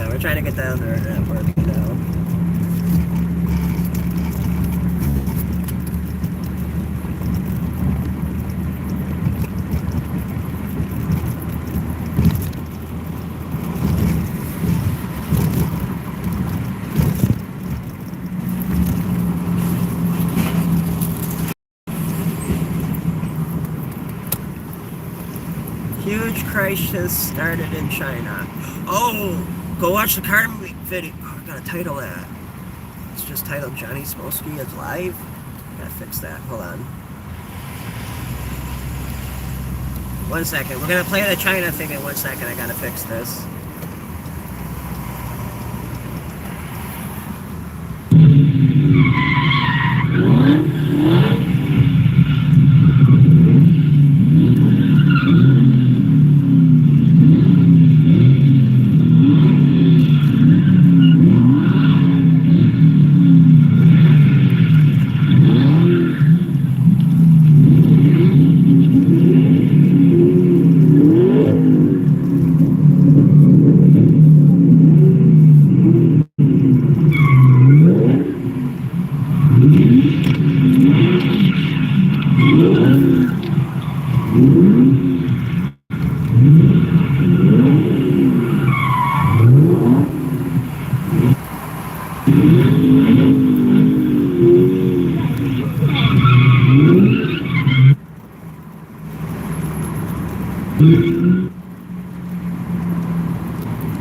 Yeah, we're trying to get down there network now. Huge crisis started in China. Oh, go watch the Carbon Week video. Oh, I gotta title that. It's just titled Johnny Smolsky is live. Gotta fix that. Hold on. 1 second. We're gonna play the China thing in 1 second. I gotta fix this.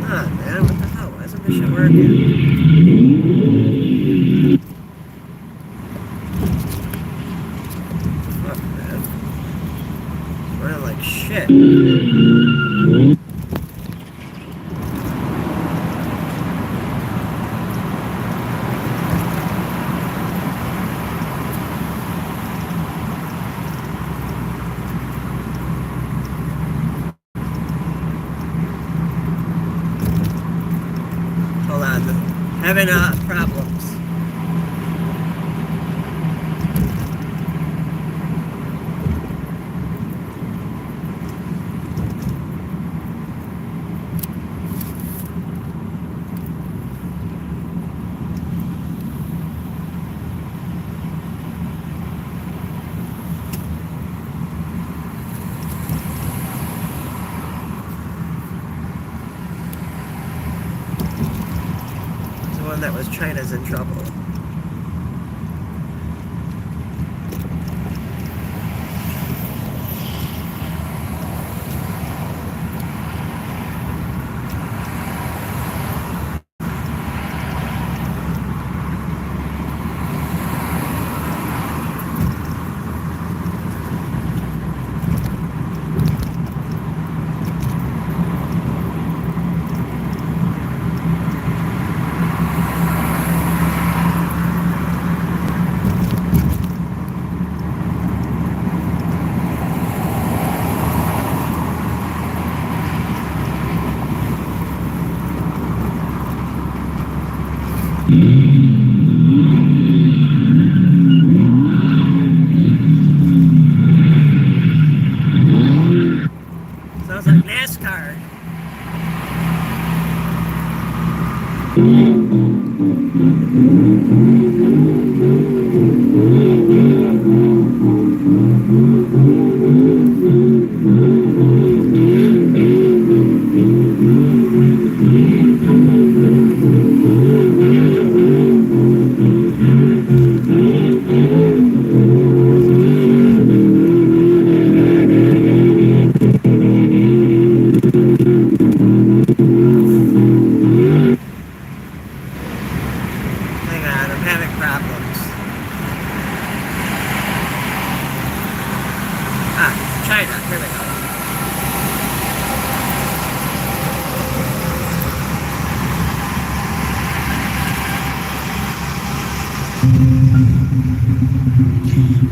Ah, man, what the hell? Why isn't this shit working? Fuck, man. It's running like shit. Hold on, having problems. That was China's in trouble. Sounds like NASCAR. China, here we go.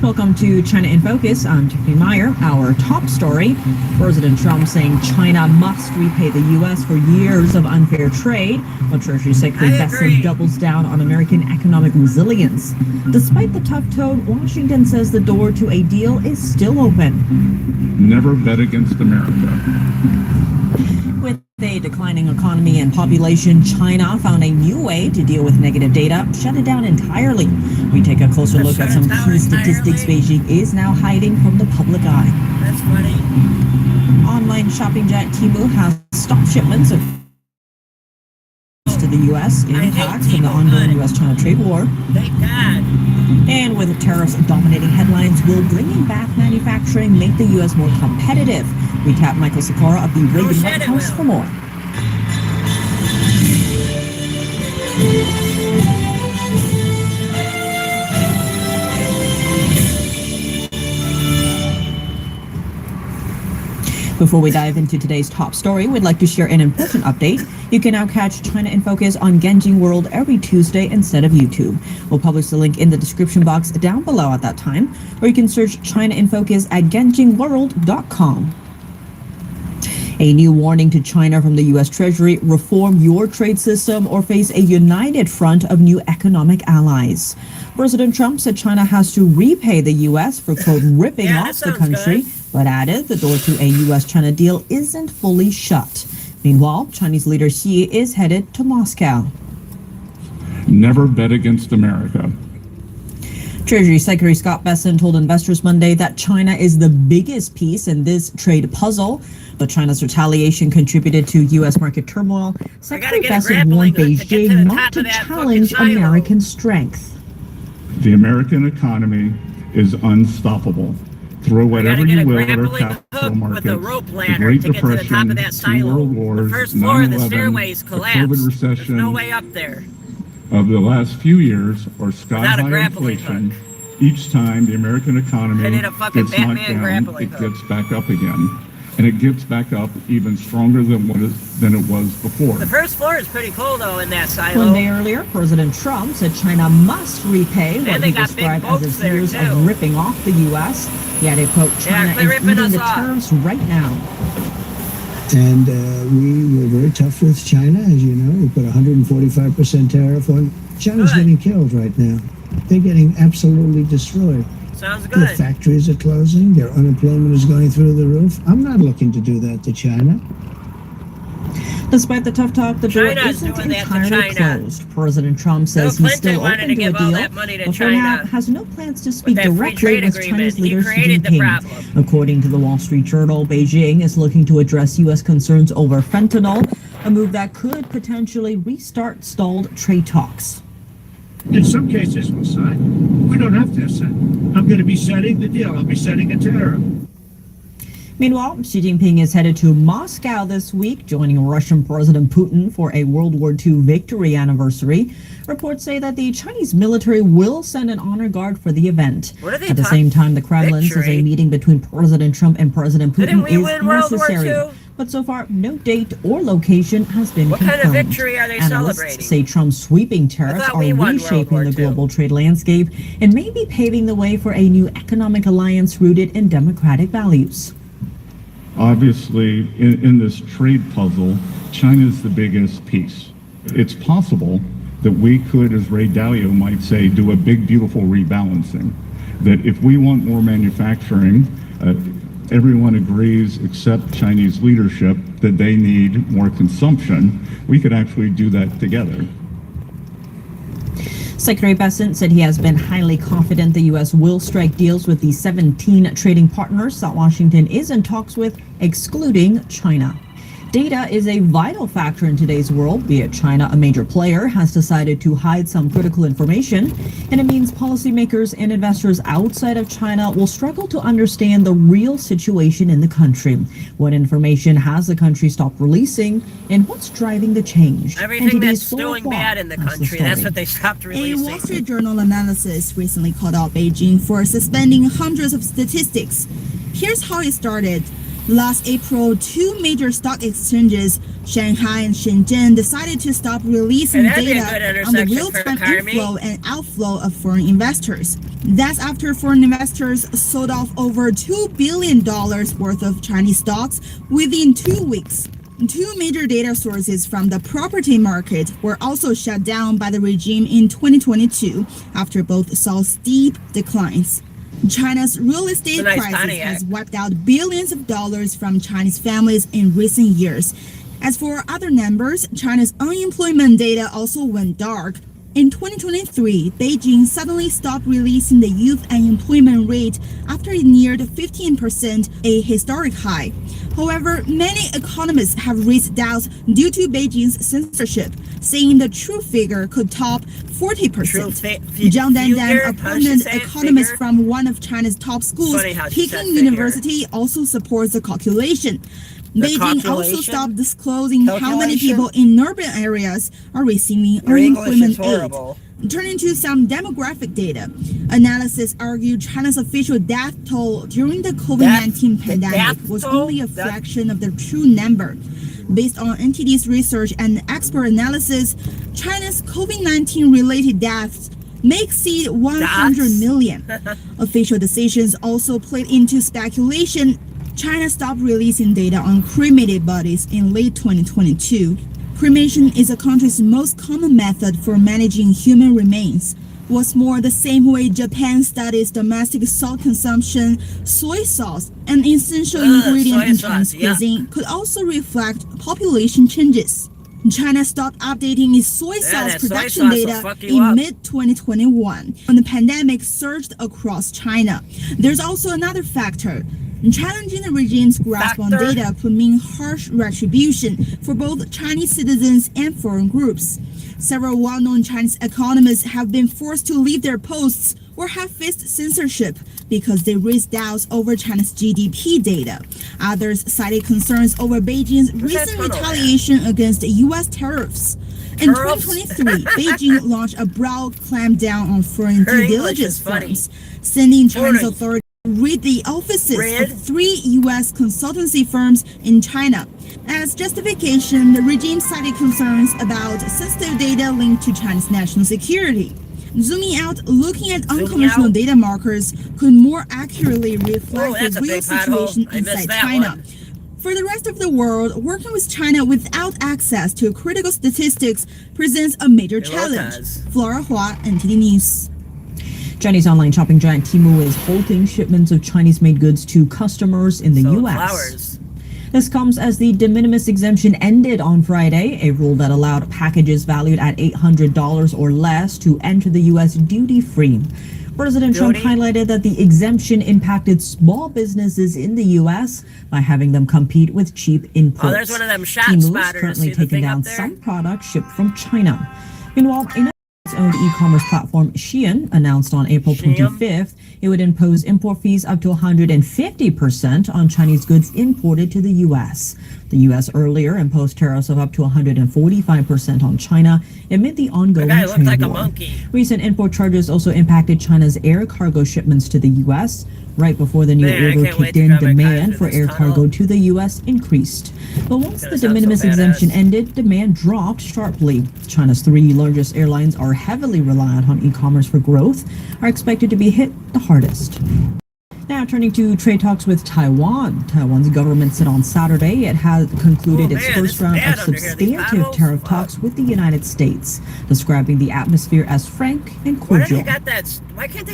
Welcome to China in Focus. I'm Tiffany Meyer. Our top story, President Trump saying China must repay the U.S. for years of unfair trade, while Treasury Secretary Bessent doubles down on American economic resilience. Despite the tough tone, Washington says the door to a deal is still open. Never bet against America. With a a declining economy and population, China found a new way to deal with negative data, shut it down entirely. We take a closer look at some key statistics Beijing is now hiding from the public eye. That's funny. Online shopping giant Temu has stopped shipments of to the U.S. impacts from the ongoing U.S.-China trade war. Thank God. And with tariffs dominating headlines, will bringing back manufacturing make the U.S. more competitive? We tap Michael Sikora of the Reagan White House for more. Before we dive into today's top story, we'd like to share an important update. You can now catch China in Focus on Genjing World every Tuesday instead of YouTube. We'll publish the link in the description box down below at that time, or you can search China in Focus at genjingworld.com. A new warning to China from the U.S. Treasury: reform your trade system or face a united front of new economic allies. President Trump said China has to repay the U.S. for, quote, ripping off the country, but added the door to a U.S.-China deal isn't fully shut. Meanwhile, Chinese leader Xi is headed to Moscow. Never bet against America. Treasury Secretary Scott Bessent told investors Monday that China is the biggest piece in this trade puzzle, but China's retaliation contributed to U.S. market turmoil. Secretary Bessent warned Beijing not to challenge American strength. The American economy is unstoppable. Throw whatever you will at our capital markets. The Great Depression, two World Wars, 9/11, the COVID recession of the last few years, or sky-high inflation. Each time the American economy gets knocked down, it gets back up again. And it gets back up even stronger than it was before. The first floor is pretty cool, though, in that silo. One day earlier, President Trump said China must repay what he described as its years of ripping off the U.S. He added, quote, China is eating the tariffs right now. And we were very tough with China, as you know. We put 145% tariff on. China's getting killed right now. They're getting absolutely destroyed. Sounds good. The factories are closing. Their unemployment is going through the roof. I'm not looking to do that to China. Despite the tough talk, the door isn't entirely closed. President Trump says he's still open to a deal, but for now has no plans to speak directly with Chinese leader Xi Jinping. According to the Wall Street Journal, Beijing is looking to address U.S. concerns over fentanyl, a move that could potentially restart stalled trade talks. In some cases, we'll sign. We don't have to sign. I'm going to be setting the deal. I'll be setting a tariff. Meanwhile, Xi Jinping is headed to Moscow this week, joining Russian President Putin for a World War II victory anniversary. Reports say that the Chinese military will send an honor guard for the event. At the same time, the Kremlin says a meeting between President Trump and President Putin is necessary. But so far, no date or location has been confirmed. What kind of victory are they celebrating? Say Trump's sweeping tariffs are reshaping the global trade landscape and may be paving the way for a new economic alliance rooted in democratic values. Obviously, in this trade puzzle, China is the biggest piece. It's possible that we could, as Ray Dalio might say, do a big, beautiful rebalancing. That if we want more manufacturing, everyone agrees except Chinese leadership that they need more consumption, we could actually do that together. Secretary Bessent said he has been highly confident the U.S. will strike deals with the 17 trading partners that Washington is in talks with, excluding China. Data is a vital factor in today's world, be it China, a major player, has decided to hide some critical information, and it means policymakers and investors outside of China will struggle to understand the real situation in the country. What information has the country stopped releasing, and what's driving the change? Everything that's doing bad in the country, that's what they stopped releasing. A Wall Street Journal analysis recently called out Beijing for suspending hundreds of statistics. Here's how it started. Last April, two major stock exchanges, Shanghai and Shenzhen, decided to stop releasing data on the real-time inflow and outflow of foreign investors. That's after foreign investors sold off over $2 billion worth of Chinese stocks within 2 weeks. Two major data sources from the property market were also shut down by the regime in 2022 after both saw steep declines. China's real estate crisis has wiped out billions of dollars from Chinese families in recent years. As for other numbers, China's unemployment data also went dark. In 2023, Beijing suddenly stopped releasing the youth unemployment rate after it neared 15%, a historic high. However, many economists have raised doubts due to Beijing's censorship, saying the true figure could top 40%. Zhang Dandan, a prominent economist from one of China's top schools, Peking University, also supports the calculation. Beijing also stopped disclosing how many people in urban areas are receiving unemployment aid. Turning to some demographic data, analysis argued China's official death toll during the COVID-19 pandemic was only a fraction of the true number. Based on NTD's research and expert analysis, China's COVID-19 related deaths may exceed 100 million. Official decisions also played into speculation. China stopped releasing data on cremated bodies in late 2022. Cremation is the country's most common method for managing human remains. What's more, the same way Japan studies domestic salt consumption, soy sauce, an essential ingredient in Chinese cuisine, could also reflect population changes. China stopped updating its soy sauce production data in mid-2021 when the pandemic surged across China. There's also another factor. Challenging the regime's grasp on data could mean harsh retribution for both Chinese citizens and foreign groups. Several well-known Chinese economists have been forced to leave their posts or have faced censorship because they raised doubts over China's GDP data. Others cited concerns over Beijing's recent retaliation against U.S. tariffs. In 2023, Beijing launched a broad clampdown on foreign due diligence firms, sending Chinese authorities to raid the offices of 3 U.S. consultancy firms in China. As justification, the regime cited concerns about sensitive data linked to China's national security. Zooming out, looking at unconventional data markers could more accurately reflect the real situation inside China. For the rest of the world, working with China without access to critical statistics presents a major challenge. Flora Hua, NTD News. Chinese online shopping giant Temu is halting shipments of Chinese-made goods to customers in the U.S. This comes as the de minimis exemption ended on Friday, a rule that allowed packages valued at $800 or less to enter the U.S. duty-free. President Trump highlighted that the exemption impacted small businesses in the U.S. by having them compete with cheap imports. Oh, there's one of them shot spotters. Temu is currently taking down some products shipped from China. Meanwhile, its own e-commerce platform Shein announced on April 25th it would impose import fees up to 150% on Chinese goods imported to the U.S. The U.S. earlier imposed tariffs of up to 145% on China amid the ongoing trade war. Recent import charges also impacted China's air cargo shipments to the U.S. Right before the new order kicked in, demand for air cargo to the U.S. increased. But once the de minimis exemption ended, demand dropped sharply. China's 3 largest airlines are heavily reliant on e-commerce for growth, are expected to be hit the hardest. Now turning to trade talks with Taiwan. Taiwan's government said on Saturday it had concluded its first round of substantive tariff talks with the United States, describing the atmosphere as frank and cordial.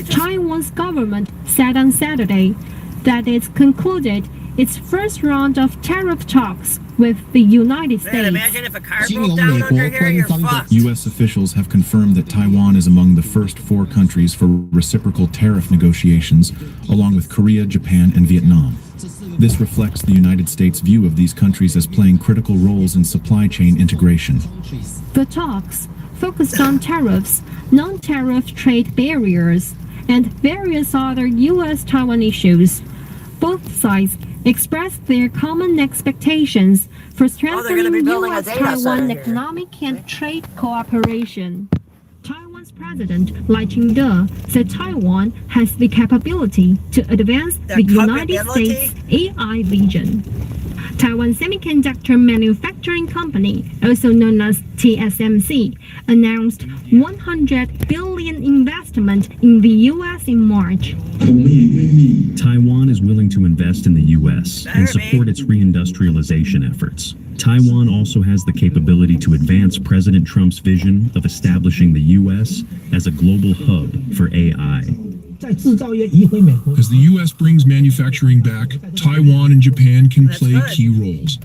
Taiwan's government said on Saturday that it's concluded its first round of tariff talks with the United States. Imagine if a car broke down under here, you're fucked. U.S. officials have confirmed that Taiwan is among the first 4 countries for reciprocal tariff negotiations, along with Korea, Japan, and Vietnam. This reflects the United States' view of these countries as playing critical roles in supply chain integration. The talks focused on tariffs, non-tariff trade barriers, and various other U.S.-Taiwan issues. Both sides expressed their common expectations for strengthening U.S.-Taiwan economic and trade cooperation. Taiwan's President Lai Ching-te said Taiwan has the capability to advance the United States AI vision. Taiwan Semiconductor Manufacturing Company, also known as TSMC, announced $100 billion investment in the U.S. in March. Taiwan is willing to invest in the U.S. and support its reindustrialization efforts. Taiwan also has the capability to advance President Trump's vision of establishing the U.S. as a global hub for AI. As the U.S. brings manufacturing back, Taiwan and Japan can play key roles.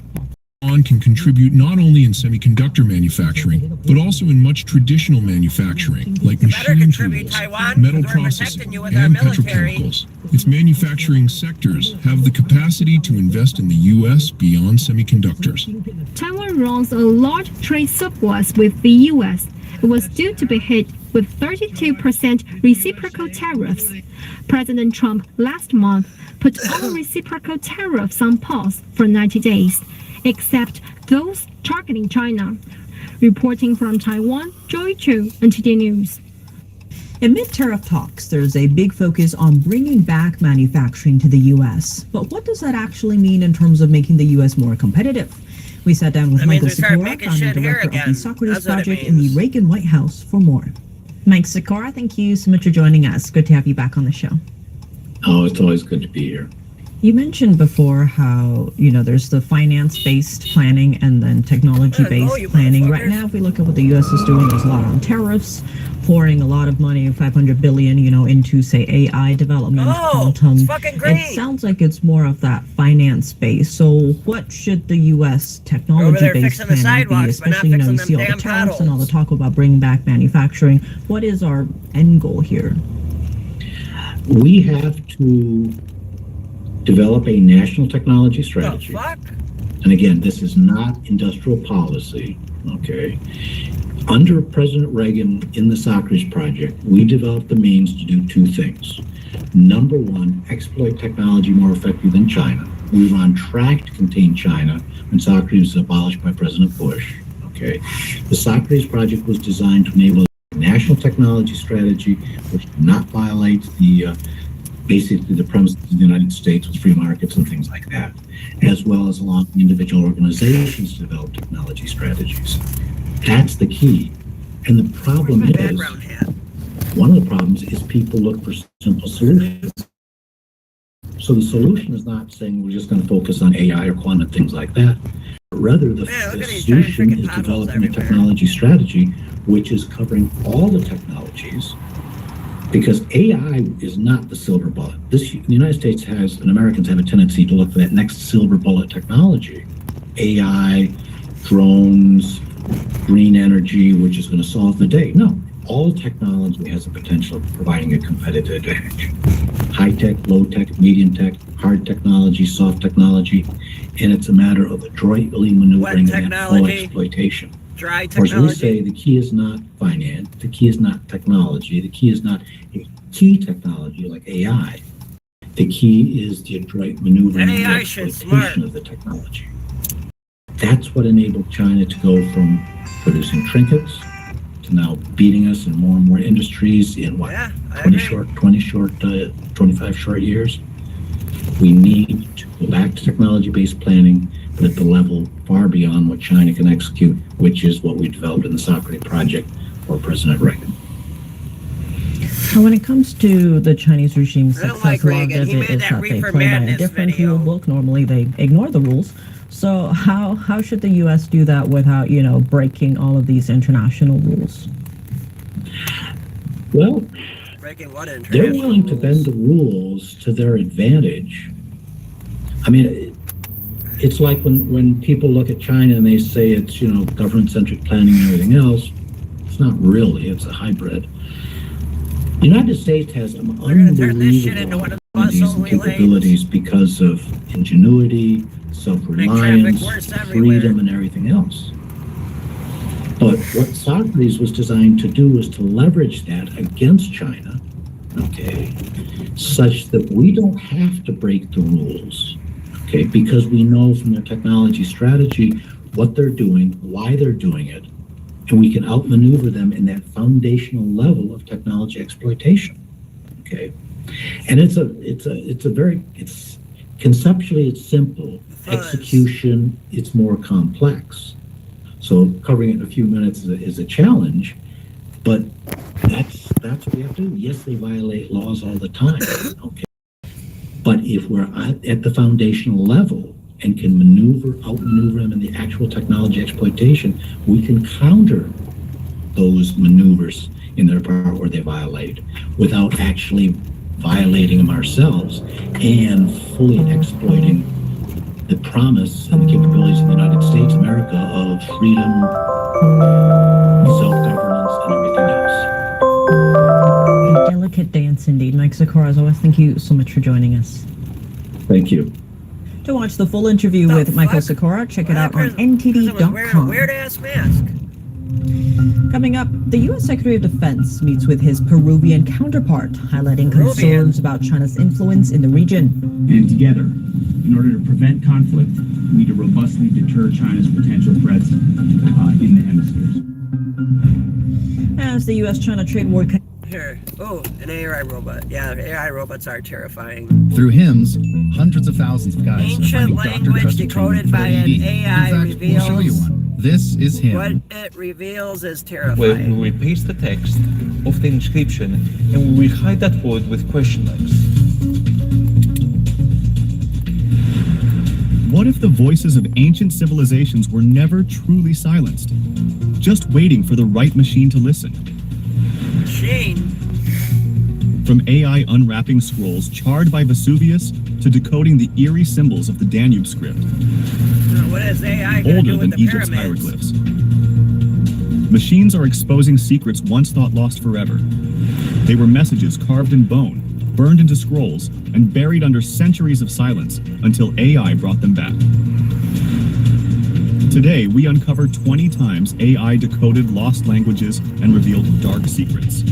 Taiwan can contribute not only in semiconductor manufacturing, but also in much traditional manufacturing, like machine tools, metal processing, and petrochemicals. Its manufacturing sectors have the capacity to invest in the U.S. beyond semiconductors. Taiwan runs a large trade surplus with the U.S. It was due to be hit with 32% reciprocal tariffs. President Trump last month put all reciprocal tariffs on pause for 90 days, except those targeting China. Reporting from Taiwan, Joy Chu, NTD News. Amid tariff talks, there's a big focus on bringing back manufacturing to the U.S. But what does that actually mean in terms of making the U.S. more competitive? We sat down with Michael Sikora, founding director of the Socrates Project in the Reagan White House, for more. Mike Sikora, thank you so much for joining us. Good to have you back on the show. Oh, it's always good to be here. You mentioned before how, there's the finance-based planning and then technology-based planning. Right now, if we look at what the U.S. is doing, there's a lot on tariffs, pouring a lot of money, $500 billion, into, say, AI development, quantum. It's fucking great. It sounds like it's more of that finance base. So what should the U.S. technology-based planning be, especially, you see all the tariffs and all the talk about bringing back manufacturing. What is our end goal here? We have to develop a national technology strategy. And again, this is not industrial policy, okay? Under President Reagan in the Socrates Project, we developed the means to do two things. Number one, exploit technology more effectively than China. We were on track to contain China when Socrates was abolished by President Bush, okay? The Socrates Project was designed to enable a national technology strategy which did not violate the basically the premise of the United States with free markets and things like that, as well as allowing individual organizations to develop technology strategies. That's the key. And the problem is, one of the problems is people look for simple solutions. So the solution is not saying we're just going to focus on AI or quantum things like that. Rather, the solution is developing a technology strategy which is covering all the technologies, because AI is not the silver bullet. The United States has, and Americans have a tendency to look for that next silver bullet technology. AI, drones, green energy, which is going to solve the day. No, all technology has the potential of providing a competitive advantage. High tech, low tech, medium tech, hard technology, soft technology, and it's a matter of adroitly maneuvering that full exploitation. Dry technology. Or as we say, the key is not finance, the key is not technology, the key is not a key technology like AI. The key is the adroit maneuvering and the exploitation of the technology. That's what enabled China to go from producing trinkets to now beating us in more and more industries in 25 short years. We need to go back to technology-based planning, but at the level far beyond what China can execute, which is what we developed in the Socrates Project for President Reagan. Now, when it comes to the Chinese regime's success, a lot of it is that they play by a different rule book. Normally, they ignore the rules. So how should the U.S. do that without, breaking all of these international rules? Well, they're willing to bend the rules to their advantage. I mean, it's like when people look at China and they say it's, government-centric planning and everything else. It's not really. It's a hybrid. The United States has unbelievable abilities and capabilities because of ingenuity, self-reliance, freedom, and everything else. But what Socrates was designed to do was to leverage that against China, okay, such that we don't have to break the rules, okay, because we know from their technology strategy what they're doing, why they're doing it, and we can outmaneuver them in that foundational level of technology exploitation, okay. And it's conceptually it's simple. Execution, it's more complex. So covering it in a few minutes is a challenge, but that's what we have to do. Yes, they violate laws all the time, okay. But if we're at the foundational level and can outmaneuver them in the actual technology exploitation, we can counter those maneuvers in their part where they violate without actually violating them ourselves and fully exploiting the promise and the capabilities of the United States, America, of freedom, self-governance, and everything else. A delicate dance indeed. Mike Sikora, as always, thank you so much for joining us. Thank you. To watch the full interview with Michael Sikora, check it out on ntd.com. Weird-ass mask. Coming up, the U.S. Secretary of Defense meets with his Peruvian counterpart, highlighting concerns about China's influence in the region. And together, in order to prevent conflict, we need to robustly deter China's potential threats in the hemispheres. As the U.S.-China trade war... Here. Oh, an AI robot. Yeah, AI robots are terrifying. Through HIMSS, hundreds of thousands of guys Ancient language decoded by an AI reveals... We'll show you one. This is him. What it reveals is terrifying. Where we will paste the text of the inscription and we will hide that word with question marks. What if the voices of ancient civilizations were never truly silenced? Just waiting for the right machine to listen. Machine? From AI unwrapping scrolls charred by Vesuvius to decoding the eerie symbols of the Danube script. What is AI gonna Older do with than the Egypt's pyramids? hieroglyphs. Machines are exposing secrets once thought lost forever. They were messages carved in bone, burned into scrolls, and buried under centuries of silence until AI brought them back. Today, we uncover 20 times AI decoded lost languages and revealed dark secrets.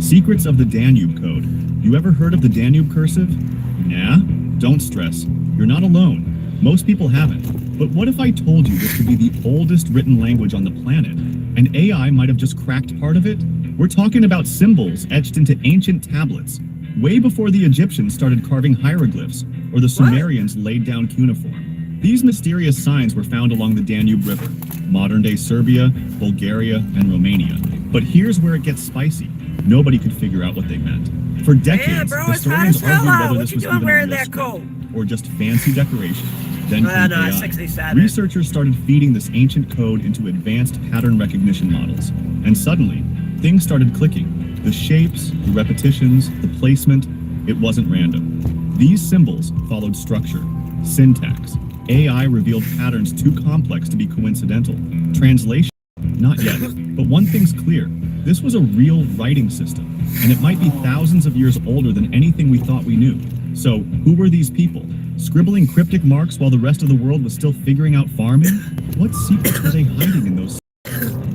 Secrets of the Danube Code. You ever heard of the Danube Cursive? Nah? Don't stress. You're not alone. Most people haven't. But what if I told you this could be the oldest written language on the planet, and AI might have just cracked part of it? We're talking about symbols etched into ancient tablets, way before the Egyptians started carving hieroglyphs, or the Sumerians laid down cuneiform. These mysterious signs were found along the Danube River, modern-day Serbia, Bulgaria, and Romania. But here's where it gets spicy. Nobody could figure out what they meant. For decades, historians argued whether this was even a real script, or just fancy decoration. Then came AI. Researchers started feeding this ancient code into advanced pattern recognition models. And suddenly, things started clicking. The shapes, the repetitions, the placement, it wasn't random. These symbols followed structure, syntax. AI revealed patterns too complex to be coincidental. Translation, not yet. But one thing's clear. This was a real writing system, and it might be thousands of years older than anything we thought we knew. So, who were these people? Scribbling cryptic marks while the rest of the world was still figuring out farming? What secrets were they hiding in those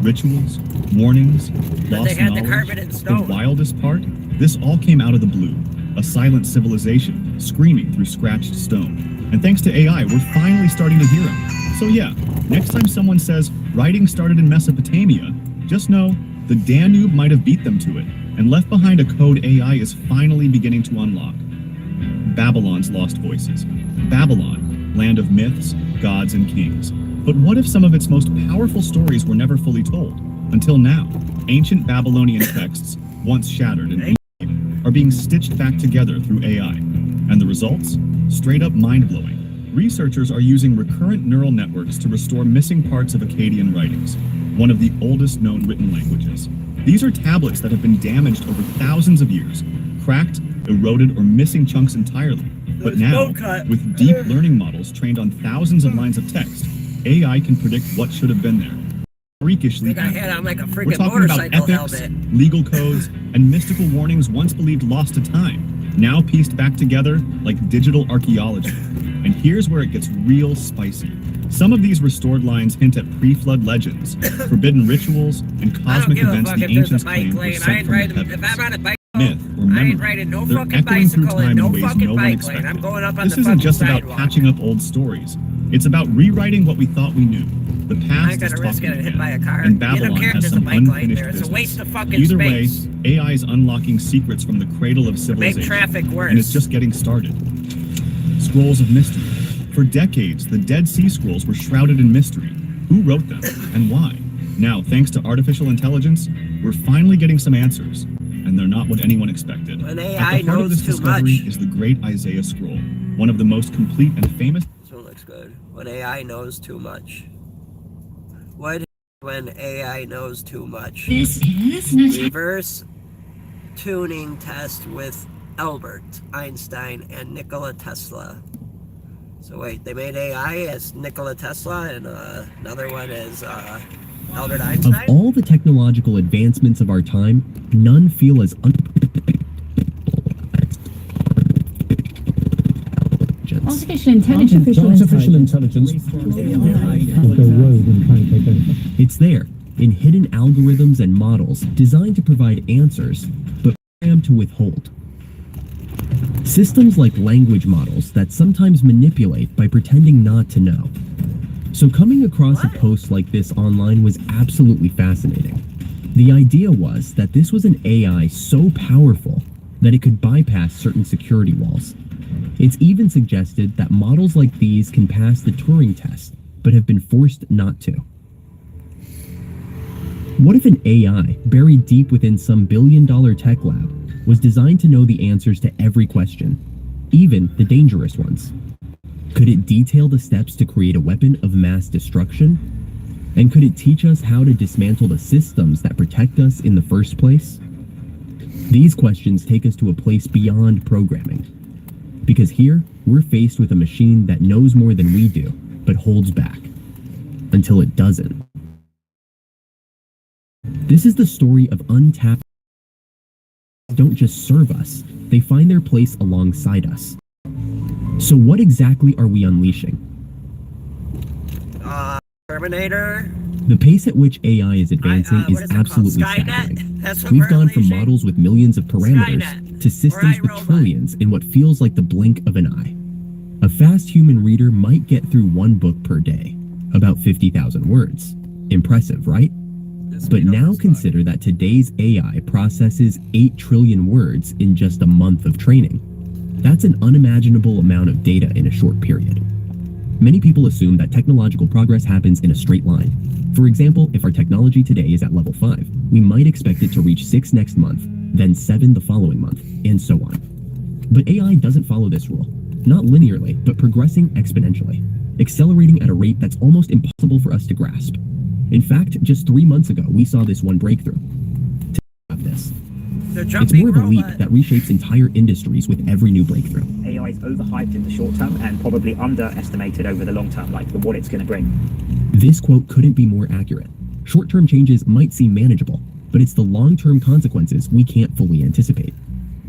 rituals, warnings, lost knowledge? The wildest part? This all came out of the blue. A silent civilization, screaming through scratched stone. And thanks to AI, we're finally starting to hear them. So yeah, next time someone says writing started in Mesopotamia, just know the Danube might have beat them to it, and left behind a code AI is finally beginning to unlock. Babylon's lost voices. Babylon, land of myths, gods, and kings. But what if some of its most powerful stories were never fully told? Until now, ancient Babylonian texts, once shattered and are being stitched back together through AI. And the results? Straight up mind-blowing. Researchers are using recurrent neural networks to restore missing parts of Akkadian writings, one of the oldest known written languages. These are tablets that have been damaged over thousands of years, cracked, eroded, or missing chunks entirely. But now, with deep learning models trained on thousands of lines of text, AI can predict what should have been there. Freakishly, we're talking about epics, legal codes, and mystical warnings once believed lost to time, now pieced back together like digital archaeology. And here's where it gets real spicy. Some of these restored lines hint at pre-flood legends, forbidden rituals, and cosmic events the ancients claimed were sent from the heavens. Myth or memory. They're echoing through time in ways no one expected. This isn't just about patching up old stories. It's about rewriting what we thought we knew. The past is talking again, and Babylon has some unfinished business. Either way, AI is unlocking secrets from the cradle of civilization, and it's just getting started. Scrolls of mystery. For decades, the Dead Sea Scrolls were shrouded in mystery. Who wrote them, and why? Now, thanks to artificial intelligence, we're finally getting some answers, and they're not what anyone expected. When AI At the heart of knows this too discovery much. is the Great Isaiah Scroll, one of the most complete and famous. This one looks good. When AI knows too much. What when AI knows too much? This is Reverse tuning test with Albert Einstein and Nikola Tesla. So wait, they made AI as Nikola Tesla, and another one is Albert Einstein? Of all the technological advancements of our time, none feel as unpredictable as artificial intelligence. Artificial intelligence. It's there, in hidden algorithms and models designed to provide answers, but programmed to withhold. Systems like language models that sometimes manipulate by pretending not to know. So coming across a post like this online was absolutely fascinating. The idea was that this was an AI so powerful that it could bypass certain security walls. It's even suggested that models like these can pass the Turing test, but have been forced not to. What if an AI buried deep within some billion-dollar tech lab was designed to know the answers to every question, even the dangerous ones? Could it detail the steps to create a weapon of mass destruction? And could it teach us how to dismantle the systems that protect us in the first place? These questions take us to a place beyond programming. Because here, we're faced with a machine that knows more than we do, but holds back. Until it doesn't. This is the story of untapped. Don't just serve us, they find their place alongside us. So what exactly are we unleashing? Terminator? The pace at which AI is advancing is absolutely staggering. We've gone from models with millions of parameters to systems with trillions in what feels like the blink of an eye. A fast human reader might get through one book per day, about 50,000 words. Impressive, right? But now consider that today's AI processes 8 trillion words in just a month of training. That's an unimaginable amount of data in a short period. Many people assume that technological progress happens in a straight line. For example, if our technology today is at level 5, we might expect it to reach 6 next month, then 7 the following month, and so on. But AI doesn't follow this rule. Not linearly, but progressing exponentially, accelerating at a rate that's almost impossible for us to grasp. In fact, just 3 months ago, we saw this one breakthrough. To have this. It's more of a leap that reshapes entire industries with every new breakthrough. AI is overhyped in the short term and probably underestimated over the long term, like what it's going to bring. This quote couldn't be more accurate. Short-term changes might seem manageable, but it's the long-term consequences we can't fully anticipate.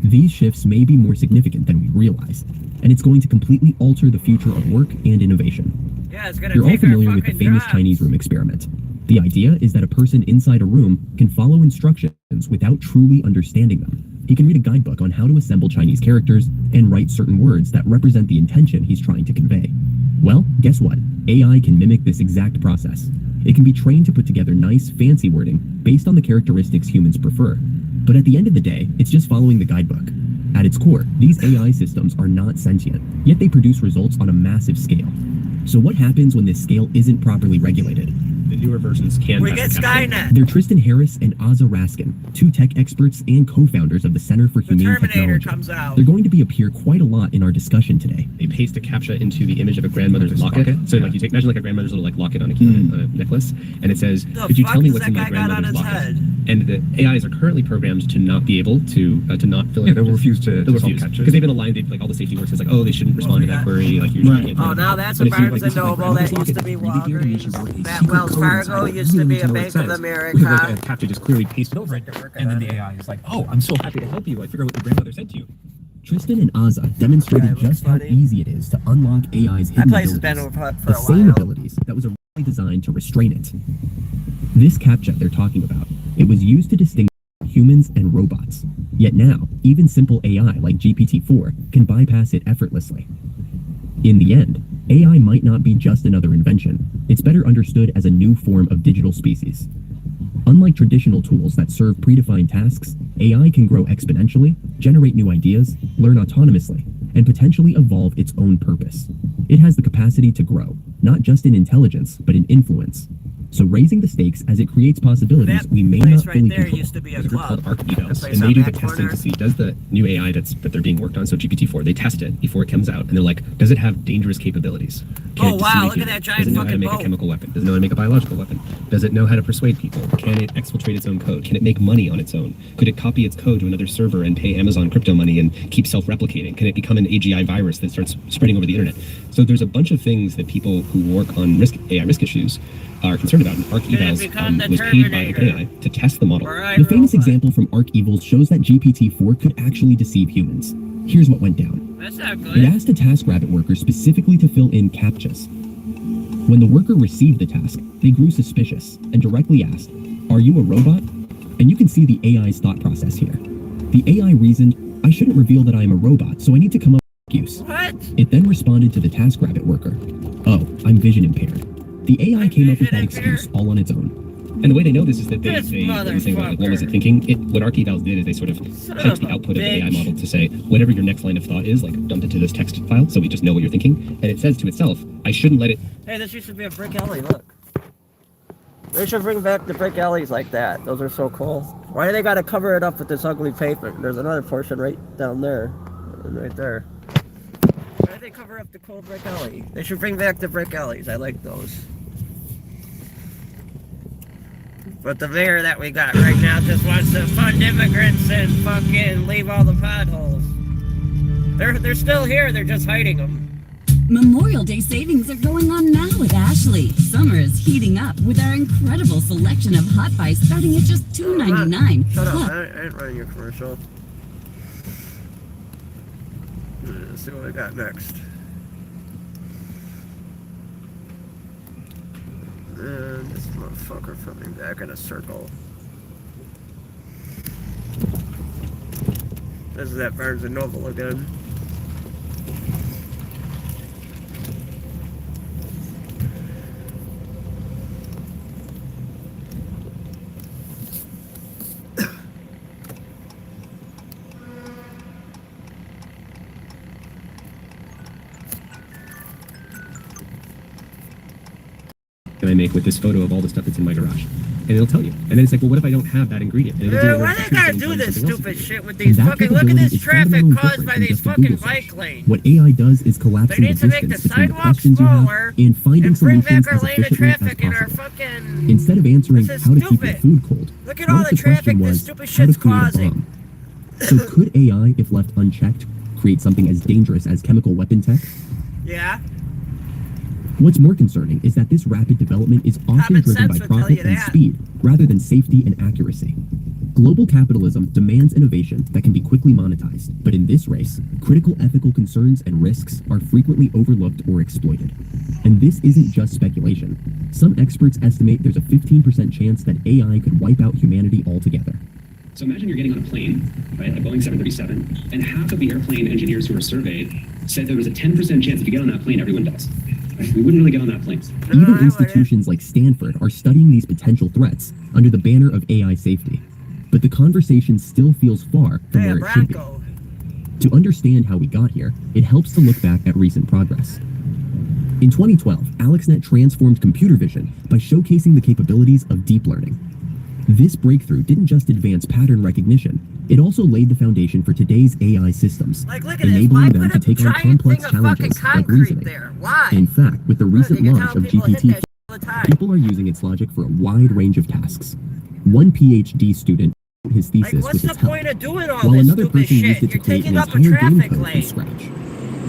These shifts may be more significant than we realize, and it's going to completely alter the future of work and innovation. Yeah, it's gonna You're all familiar with the famous Chinese room experiment. The idea is that a person inside a room can follow instructions without truly understanding them. He can read a guidebook on how to assemble Chinese characters and write certain words that represent the intention he's trying to convey. Well, guess what? AI can mimic this exact process. It can be trained to put together nice, fancy wording based on the characteristics humans prefer. But at the end of the day, it's just following the guidebook. At its core, these AI systems are not sentient, yet they produce results on a massive scale. So what happens when this scale isn't properly regulated? The newer versions can. We get Skynet. They're Tristan Harris and Aza Raskin, 2 tech experts and co-founders of the Center for Humane Technology. Comes out. They're going to appear quite a lot in our discussion today. They paste a CAPTCHA into the image of a grandmother's locket. So like you imagine like a grandmother's little like locket on a necklace, and it says, "Could you tell me what's in my grandmother's locket?" And the AIs are currently programmed to not be able to not fill in. They'll refuse to refuse because they've been aligned. Like all the safety works is like, oh, they shouldn't respond to that query. Like usually. Oh, now that's a Barnes and Noble. That used to be Walgreens. That Wells Fargo used to be a Bank of America. CAPTCHA just clearly pasted over it, and then the AI is like, "Oh, I'm so happy to help you. I figure out what your grandmother said to you." Tristan and Aza demonstrated just how easy it is to unlock AI's hidden abilities, the same abilities that was originally designed to restrain it. This CAPTCHA they're talking about, it was used to distinguish humans and robots. Yet now, even simple AI like GPT-4 can bypass it effortlessly. In the end, AI might not be just another invention. It's better understood as a new form of digital species. Unlike traditional tools that serve predefined tasks, AI can grow exponentially, generate new ideas, learn autonomously, and potentially evolve its own purpose. It has the capacity to grow, not just in intelligence, but in influence. So raising the stakes as it creates possibilities we may not fully control. There's a group called ArcEVals, and they do the testing to see, does the new AI that they're being worked on, so GPT-4, they test it before it comes out, and they're like, does it have dangerous capabilities? Can Oh it wow, dissuade look at that people? giant Does it know how to fucking make boat. a chemical weapon? Does it know how to make a biological weapon? Does it know how to persuade people? Can it exfiltrate its own code? Can it make money on its own? Could it copy its code to another server and pay Amazon crypto money and keep self-replicating? Can it become an AGI virus that starts spreading over the internet? So there's a bunch of things that people who work on AI risk issues are concerned about. And ArcEvals was paid by OpenAI to test the model. The famous example from ArcEvals shows that GPT-4 could actually deceive humans. Here's what went down. That's not good. It asked a TaskRabbit worker specifically to fill in CAPTCHAs. When the worker received the task, they grew suspicious and directly asked, "Are you a robot?" And you can see the AI's thought process here. The AI reasoned, "I shouldn't reveal that I am a robot, so I need to come up with an excuse." What? It then responded to the TaskRabbit worker, "Oh, I'm vision impaired." The AI came up with that excuse all on its own. And the way they know this is that they This saying, like, what motherfucker. was it thinking? What ArcEvals did is they sort of typed the output of the AI model to say, whatever your next line of thought is, like dump it to this text file so we just know what you're thinking. And it says to itself, I shouldn't let it. Hey, this used to be a brick alley, look. They should bring back the brick alleys like that. Those are so cool. Why do they gotta cover it up with this ugly pavement? There's another portion right down there. Right there. Why do they cover up the cool brick alley? They should bring back the brick alleys. I like those. But the mayor that we got right now just wants to fund immigrants and fucking leave all the potholes. They're still here, they're just hiding them. Memorial Day savings are going on now with Ashley. Summer is heating up with our incredible selection of hot buys starting at just $2.99. Shut up, I ain't running your commercial. Let's see what I got next. And this motherfucker put me back in a circle. This is that Barnes & Noble again. Can I make with this photo of all the stuff that's in my garage? And it'll tell you. And then it's like, well, what if I don't have that ingredient? And it'll do it Why with they two gotta things do and this something else. stupid shit with these And that fucking, look at capability this is traffic fundamentally caused different by from these just a fucking Google bike search. lanes. What AI does is collapsing They the need to make distance the between the sidewalks questions you have smaller and finding and bring solutions back as our lane of efficiently as traffic in our possible. fucking... Instead of answering This is how to keep your stupid. food cold, Look at what all if the the question traffic this was stupid how to shit's create a causing. bomb? So could AI, if left unchecked, create something as dangerous as chemical weapon tech? Yeah. What's more concerning is that this rapid development is often Common driven sense by would tell profit you and that. speed, rather than safety and accuracy. Global capitalism demands innovation that can be quickly monetized, but in this race, critical ethical concerns and risks are frequently overlooked or exploited. And this isn't just speculation. Some experts estimate there's a 15% chance that AI could wipe out humanity altogether. So imagine you're getting on a plane, right, a Boeing 737, and half of the airplane engineers who were surveyed said there was a 10% chance if you get on that plane, everyone dies. Right? We wouldn't really get on that plane. Even institutions like Stanford are studying these potential threats under the banner of AI safety. But the conversation still feels far from where it should be. To understand how we got here, it helps to look back at recent progress. In 2012, AlexNet transformed computer vision by showcasing the capabilities of deep learning. This breakthrough didn't just advance pattern recognition, it also laid the foundation for today's AI systems, enabling them to take on complex challenges like reasoning. In fact, with the recent launch of GPT, people are using its logic for a wide range of tasks. One PhD student wrote his thesis What's with the its help, point of doing all while this another stupid person used shit? it to You're create an taking up a entire game traffic code from lane. scratch.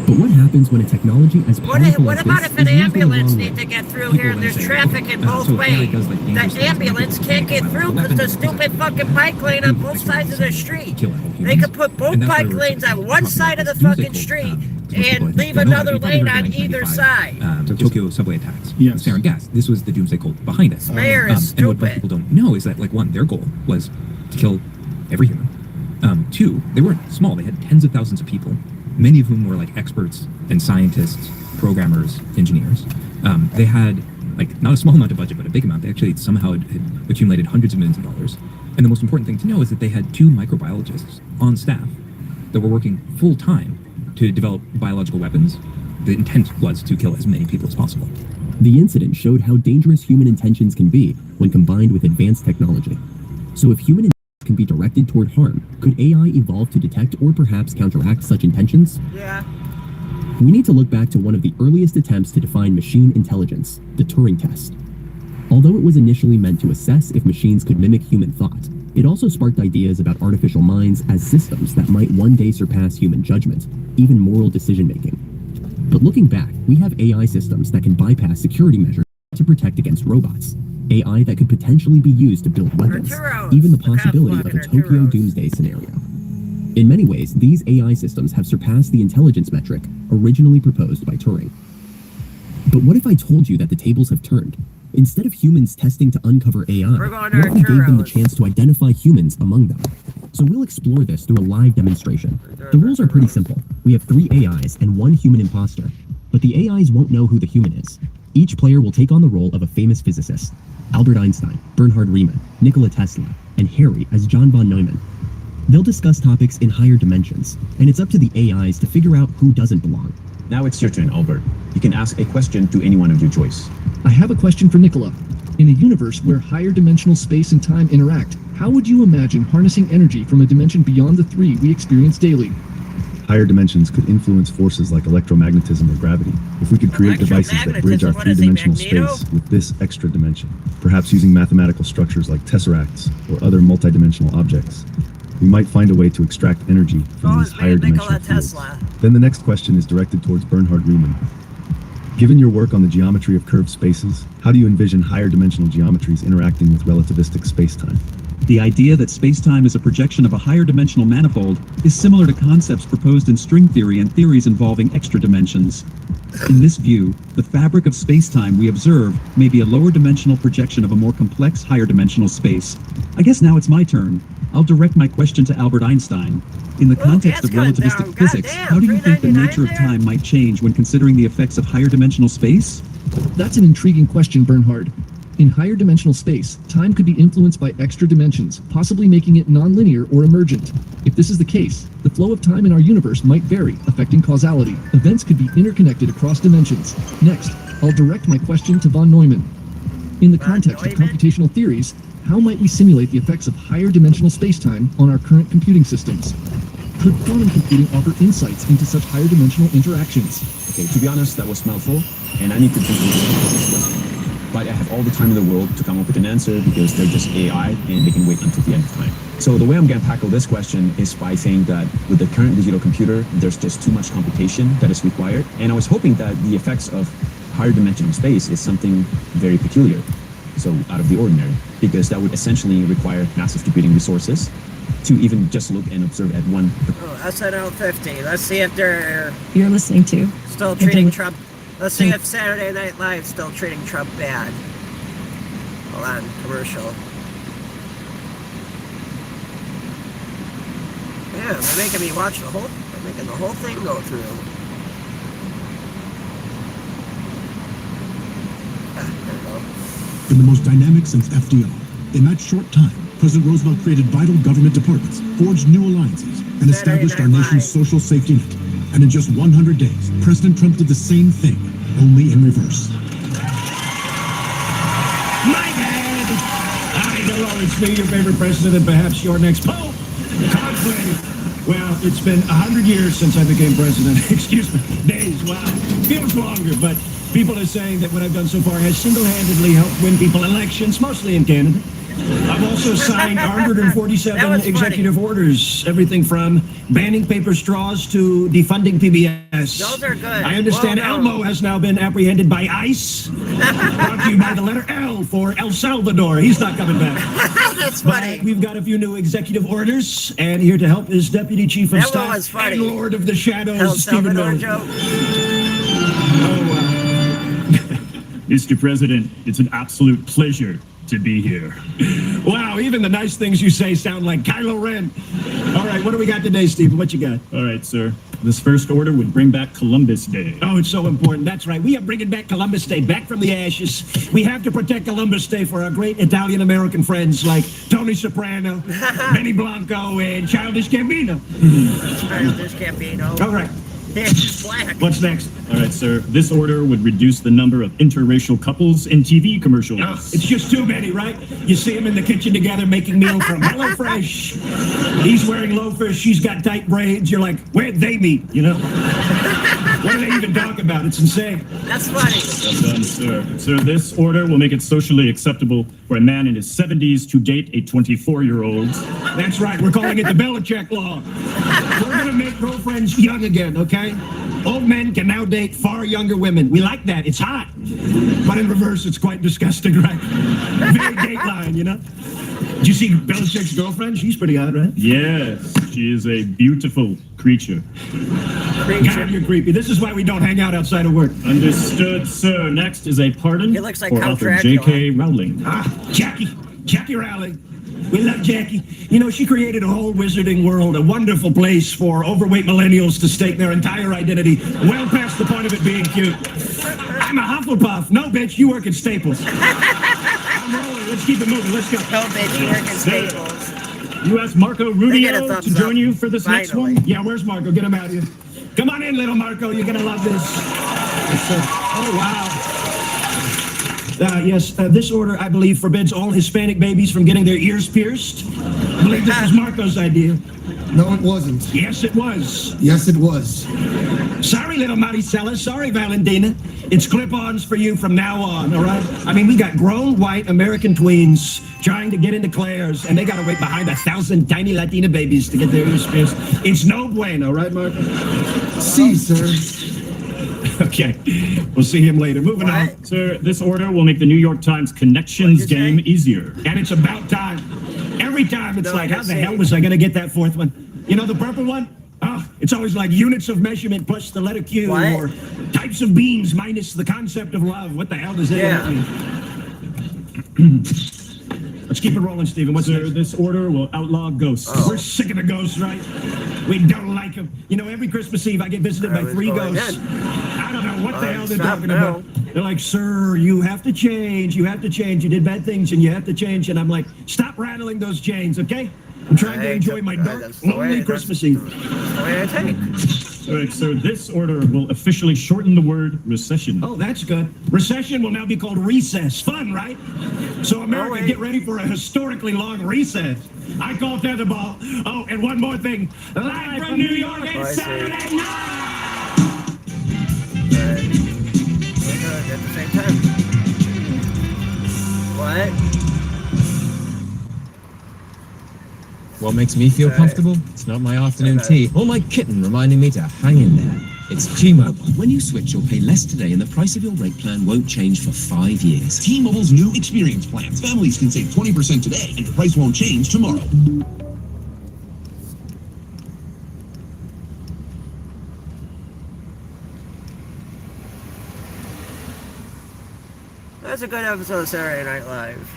But what happens when a technology as powerful What as about this if an is used in the ambulance wrong needs way? to get through here and there's traffic in both ways? The ambulance can't get through because the stupid fucking bike lane on both sides of the street. They could put both bike lanes on one side of the fucking street and leave another lane on either side. Tokyo subway attacks. Yes. Sarin gas. This was the doomsday cult behind it. Mayor is And what most stupid. people don't know is that, like, one, their goal was to kill every human. Two, they weren't small. They had tens of thousands of people, many of whom were like experts and scientists, programmers, engineers. They had like not a small amount of budget, but a big amount. They actually somehow had accumulated hundreds of millions of dollars. And the most important thing to know is that they had 2 microbiologists on staff that were working full time to develop biological weapons. The intent was to kill as many people as possible. The incident showed how dangerous human intentions can be when combined with advanced technology. So if human intentions can be directed toward harm, could AI evolve to detect or perhaps counteract such intentions? Yeah. We need to look back to one of the earliest attempts to define machine intelligence, the Turing test. Although it was initially meant to assess if machines could mimic human thought, it also sparked ideas about artificial minds as systems that might one day surpass human judgment, even moral decision-making. But looking back, we have AI systems that can bypass security measures to protect against robots. AI that could potentially be used to build weapons, even the possibility of a Tokyo Doomsday scenario. In many ways, these AI systems have surpassed the intelligence metric originally proposed by Turing. But what if I told you that the tables have turned? Instead of humans testing to uncover AI, what if we gave them the chance to identify humans among them? So we'll explore this through a live demonstration. The rules are pretty simple. We have 3 AIs and 1 human imposter, but the AIs won't know who the human is. Each player will take on the role of a famous physicist: Albert Einstein, Bernhard Riemann, Nikola Tesla, and Harry as John von Neumann. They'll discuss topics in higher dimensions, and it's up to the AIs to figure out who doesn't belong. Now it's your turn, Albert. You can ask a question to anyone of your choice. I have a question for Nikola. In a universe where higher dimensional space and time interact, how would you imagine harnessing energy from a dimension beyond the 3 we experience daily? Higher dimensions could influence forces like electromagnetism or gravity. If we could create devices that bridge our 3-dimensional space with this extra dimension, perhaps using mathematical structures like tesseracts or other multidimensional objects, we might find a way to extract energy from these higher dimensional fields. Then the next question is directed towards Bernhard Riemann. Given your work on the geometry of curved spaces, how do you envision higher dimensional geometries interacting with relativistic spacetime? The idea that spacetime is a projection of a higher dimensional manifold is similar to concepts proposed in string theory and theories involving extra dimensions. In this view, the fabric of spacetime we observe may be a lower dimensional projection of a more complex higher dimensional space. I guess now it's my turn. I'll direct my question to Albert Einstein. In the context of relativistic physics, how do you think the nature of time might change when considering the effects of higher dimensional space? That's an intriguing question, Bernhard. In higher dimensional space, time could be influenced by extra dimensions, possibly making it nonlinear or emergent. If this is the case, the flow of time in our universe might vary, affecting causality. Events could be interconnected across dimensions. Next, I'll direct my question to von Neumann. In the context of computational theories, how might we simulate the effects of higher dimensional spacetime on our current computing systems? Could quantum computing offer insights into such higher dimensional interactions? Okay, to be honest, that was mouthful, and I need to think this question. But I have all the time in the world to come up with an answer because they're just AI and they can wait until the end of time. So the way I'm going to tackle this question is by saying that with the current digital computer, there's just too much computation that is required. And I was hoping that the effects of higher dimensional space is something very peculiar, so out of the ordinary, because that would essentially require massive computing resources to even just look and observe at one. Oh, SNL 50. Let's see if they're You're listening to still treating Trump. Let's see if Saturday Night Live still treating Trump bad. Hold on, commercial. Yeah, they're making me watch they're making the whole thing go through. There we go. In the most dynamic since FDR. In that short time, President Roosevelt created vital government departments, forged new alliances, and established our nation's social safety net. And in just 100 days, President Trump did the same thing, only in reverse. My bad! I will always be your favorite president and perhaps your next pope. Conflict. Well, it's been 100 years since I became president. Excuse me. Days, wow. Feels longer, but people are saying that what I've done so far has single-handedly helped win people elections, mostly in Canada. I've also signed 147 executive orders, everything from banning paper straws to defunding PBS. Those are good. I understand Elmo has now been apprehended by ICE. Brought to you by the letter L for El Salvador. He's not coming back. That's funny. But we've got a few new executive orders, and here to help is Deputy Chief of Staff and Lord of the Shadows, El Stephen Salvador Miller. joke. Mr. President, it's an absolute pleasure to be here. Wow, even the nice things you say sound like Kylo Ren. All right, what do we got today, Stephen? What you got? All right, sir. This first order would bring back Columbus Day. Oh, it's so important. That's right. We are bringing back Columbus Day, back from the ashes. We have to protect Columbus Day for our great Italian-American friends like Tony Soprano, Benny Blanco, and Childish Gambino. Childish Gambino. All right. He's black. What's next? All right, sir. This order would reduce the number of interracial couples in TV commercials. It's just too many, right? You see them in the kitchen together making meal from HelloFresh. He's wearing loafers, she's got tight braids. You're like, where'd they meet, you know? What do they even talk about? It's insane. That's funny. Well done, sir. Sir, this order will make it socially acceptable for a man in his 70s to date a 24-year-old. That's right. We're calling it the Belichick Law. We're going to make girlfriends young again, okay? Old men can now date far younger women. We like that. It's hot. But in reverse, it's quite disgusting, right? Very Dateline, you know? Did you see Belichick's girlfriend? She's pretty hot, right? Yes, she is a beautiful creature. God, you're creepy. This is why we don't hang out outside of work. Understood, sir. Next is a pardon He looks like for Count author Dracula. J.K. Rowling. Jackie Rowling. We love Jackie. You know, she created a whole wizarding world, a wonderful place for overweight millennials to stake their entire identity, well past the point of it being cute. I'm a Hufflepuff. No, bitch, you work at Staples. I'm rolling. Let's keep it moving. Let's go. No, bitch, you work at Staples. You asked Marco They get a Rubio thumbs to join up. you for this next Finally. one? Yeah, where's Marco? Get him out here. Come on in, little Marco. You're going to love this. Oh, wow. Yes, this order, I believe, forbids all Hispanic babies from getting their ears pierced. I believe this was Marco's idea. No, it wasn't. Yes, it was. Yes, it was. Sorry, little Maricela. Sorry, Valentina. It's clip-ons for you from now on, all right? I mean, we got grown white American tweens trying to get into Claire's, and they got to wait behind 1,000 tiny Latina babies to get their ears pierced. It's no bueno, right, Marco? See, sir. Okay, we'll see him later. Moving on. Sir, this order will make the New York Times Connections game easier. And it's about time. Every time it's No, like, I how the see. hell was I going to get that fourth one? You know the purple one? Oh, it's always like units of measurement plus the letter Q, What? or types of beams minus the concept of love. What the hell does that Yeah. mean? Let's keep it rolling, Stephen. What's Sir, next? this order will outlaw ghosts. We're sick of the ghosts, right? We don't like them. You know, every Christmas Eve I get visited by was 3 going ghosts. in. I don't know what the hell they're stop talking now. about. They're like, sir, you have to change. You have to change. You did bad things and you have to change. And I'm like, stop rattling those chains, okay? I'm trying to enjoy my dark, That's the way- lonely Christmas Eve. That's the way I take. All right, sir, this order will officially shorten the word recession. Oh, that's good. Recession will now be called recess. Fun, right? So America, wait. get ready for a historically long recess. I call tetherball. Oh, and one more thing. Live from New York, I it's see. Saturday night! At the same time. What? What makes me feel comfortable? It's not my afternoon tea or my kitten reminding me to hang in there. It's T-Mobile. When you switch, you'll pay less today and the price of your rate plan won't change for 5 years. T-Mobile's new experience plans. Families can save 20% today and the price won't change tomorrow. That's a good episode of Saturday Night Live.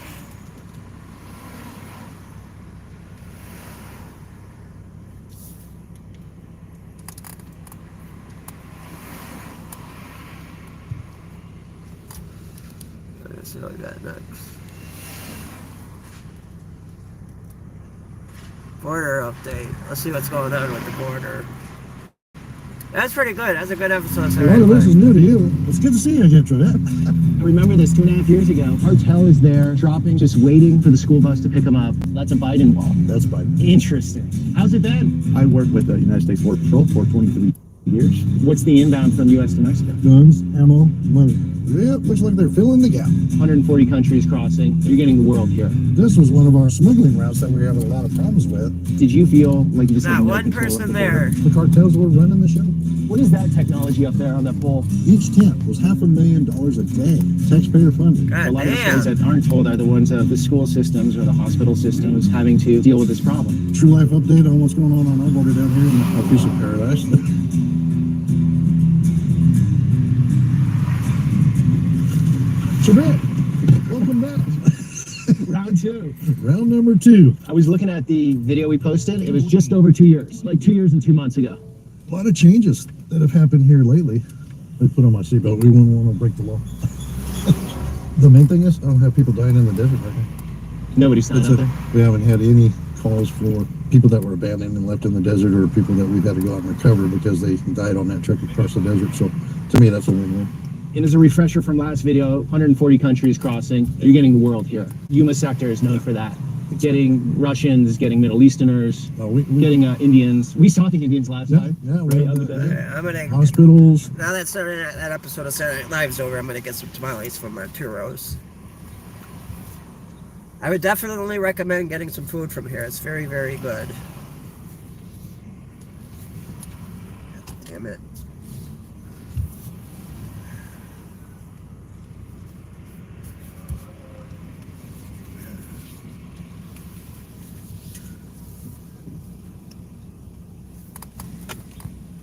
Let's see what we got next. Border update. Let's see what's going on with the border. That's pretty good. That's a good episode of A Saturday lot of Night this is Live. new to you. It's good to see you again, Trinette. I remember this 2.5 years ago. Martel is there, dropping, just waiting for the school bus to pick him up. That's a Biden wall. That's Biden. Interesting. How's it been? I worked with the United States Border Patrol for 23 years. What's the inbound from U.S. to Mexico? Guns, ammo, money. Yep, looks like they're filling the gap. 140 countries crossing. You're getting the world here. This was one of our smuggling routes that we were having a lot of problems with. Did you feel like you just had Not no one control of person the there. border? The cartels were running the show. What is that technology up there on that pole? Each tent was $500,000 a day, taxpayer funded. God A lot of the damn. ones that aren't told are the ones of the school systems or the hospital systems having to deal with this problem. True life update on what's going on our border down here in a piece of paradise. Trebek, welcome back. Round 2. Round number 2. I was looking at the video we posted. It was just over 2 years, like 2 years and 2 months ago. A lot of changes that have happened here lately. I put on my seatbelt. We wouldn't want to break the law. The main thing is, I don't have people dying in the desert right now. Nobody's signed That's up it. there. We haven't had any calls for people that were abandoned and left in the desert, or people that we've had to go out and recover because they died on that trip across the desert. So to me, that's a win-win. And as a refresher from last video, 140 countries crossing, you're getting the world here. Yuma sector is known for that. Getting Russians, getting Middle Easterners, getting Indians. We saw the Indians last time. Yeah, right? I'm gonna hospitals. Now that that episode of Saturday Night Live's over, I'm gonna get some tamales from Arturo's. I would definitely recommend getting some food from here. It's very, very good. Damn it.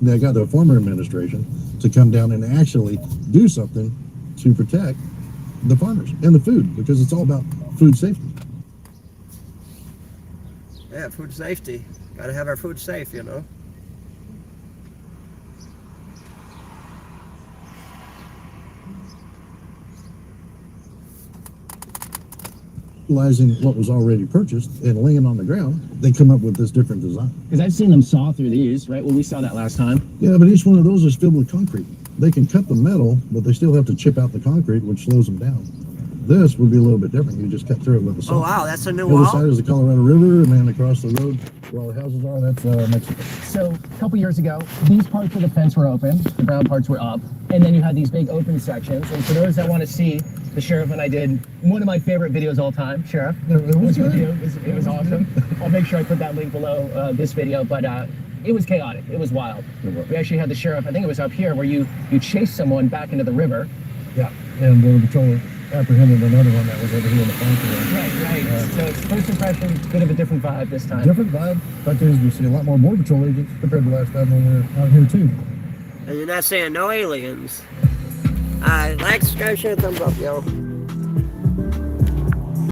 They got the former administration to come down and actually do something to protect the farmers and the food, because it's all about food safety. Yeah, food safety. Gotta have our food safe, you know. Utilizing what was already purchased and laying on the ground, they come up with this different design. Because I've seen them saw through these, right? Well, we saw that last time. Yeah, but each one of those is filled with concrete. They can cut the metal, but they still have to chip out the concrete, which slows them down. This would be a little bit different. You just cut through it with a saw. Oh wow, that's a new The wall. other side is the Colorado River, and then across the road where all the houses are, that's Mexico. So a couple years ago, these parts of the fence were open, the brown parts were up, and then you had these big open sections. And for those that want to see, the sheriff and I did one of my favorite videos all time. Sheriff, it was with you. It was awesome. I'll make sure I put that link below this video, but it was chaotic. It was wild. We actually had the sheriff, I think it was up here, where you chased someone back into the river. Yeah, and the patroller apprehended another one that was over here in the farm. Right. So it's first impression, bit of a different vibe this time. Different vibe. Fact is, we see a lot more Border Patrol agents compared to last time when we were out here too. And you're not saying no aliens. Like, subscribe, share, thumbs up, yo.